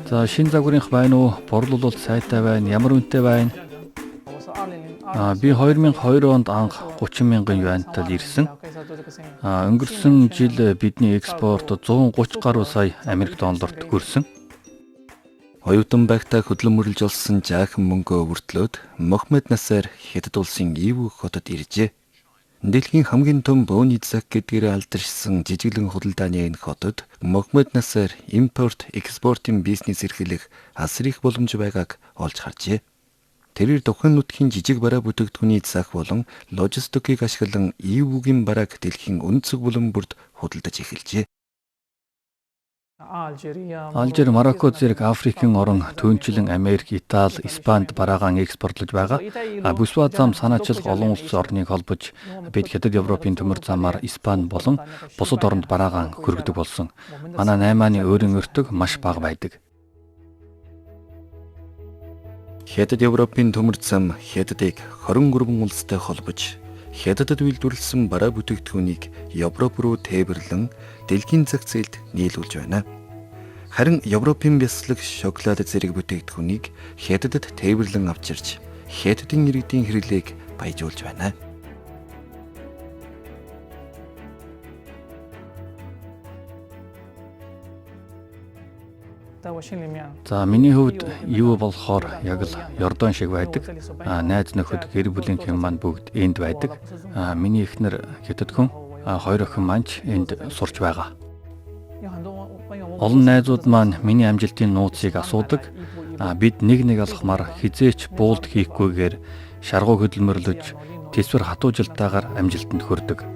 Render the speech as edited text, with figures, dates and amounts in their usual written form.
За шинэ загварынх байна уу? Борлуулалт сайтай байна. Ямар үнэтэй байна? Би 2002 онд анх 30 мянган юаньтай ирсэн. Өнгөрсөн жил бидний экспорт 130 гаруй сая Америк долларт хүрсэн. Оюутан байхдаа хөдөлмөрлөж олсон жаахан мөнгөө өвөртлөөд Мохаммед Насер Хятад улсын Ивүү хотод иржээ. Дэлхийн хамгийн том бөөний зах гэдгээр алдаршсан жижиглэн худалдааны энэ хотод Мохаммед Насер импорт, экспортын бизнес эрхлэх асар их боломж байгааг олж харжээ. Тэрээр Тухайн нутгийн жижиг бараа бүтээгдэхүүний зах болон логистикийг ашиглан Ивүүгийн барааг дэлхийн өнцөг булан бүрд худалдаж эхэлжээ. Алжир, Марокко зэрэг Африкийн орон түүнчлэн Америк, Итали, Испанд бараагаан экспортлож байгаа. Бүсваа зам санаачилга олон улс орныг холбож бид Хятад Европын төмөр замаар Испани болон бусад оронд бараагаан хүргэдэг болсон. Манай 8-ааны өөрийн өртөг маш бага байдаг. Хятад Европын төмөр зам Хятадыг 23 улстай холбож Хятадд үйлдвэрлэсэн бараа бүтээгдэхүүнийг Европ руу тээвэрлэн дэлхийн зах зээлд нийлүүлж байна. Харин Европын бяцлаг шоколад зэрэг бүтээгдэхүүнийг Хятадд тээвэрлэн авчирч Хятадын иргэдийн хэрэглээг баяжуулж байна. За миний хувьд юу болохоор яг л Йордан шиг байдаг. Найз нөхөд гэр бүлийнхэн маань бүгд энд байдаг. Миний эхнэр Хятад хүн, хоёр охин маань энд сурч байгаа. Олон найзууд маань миний амжилтын нууцыг асуудаг. Бид нэг алхмаар хизээч буулд хийхгүйгээр шаргуу хөдөлмөрлөж, тэсвэр хатуужилтаагаар амжилтанд хүрдэг.